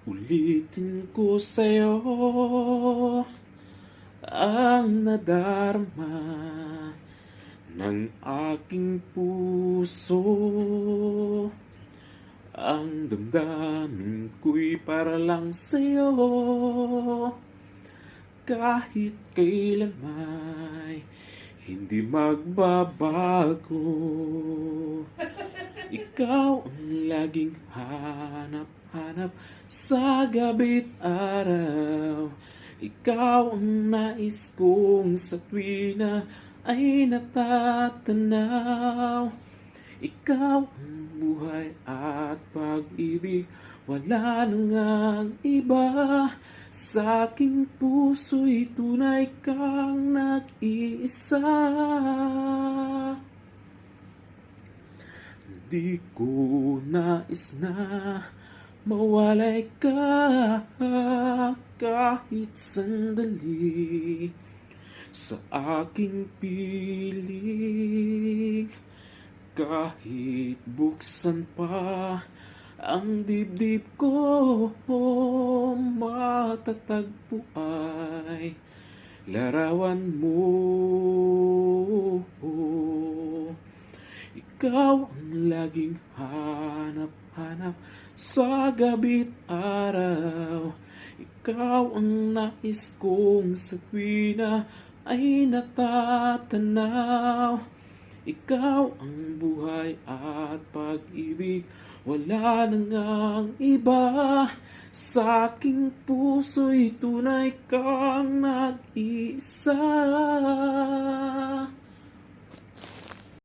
Ulitin ko sa'yo ang nadarama ng aking puso. Ang damdamin ko'y para lang sa'yo, kahit kailan may hindi magbabago. Ikaw ang laging hanap-hanap sa gabi't araw. Ikaw ang nais kong sa tuwina ay natatanaw. Ikaw ang buhay at pag-ibig, wala nang ang iba. Sa aking puso'y tunay kang nag-iisa. Di ko nais na mawalay ka kahit sandali sa aking piling. Kahit buksan pa ang dibdib ko, matatagpo ay larawan mo. Ikaw ang laging hanap-hanap sa gabi't araw. Ikaw ang nais kong sa tuwina ay natatanaw. Ikaw ang buhay at pag-ibig, wala nang ang iba. Sa aking puso'y tunay kang nag-iisa.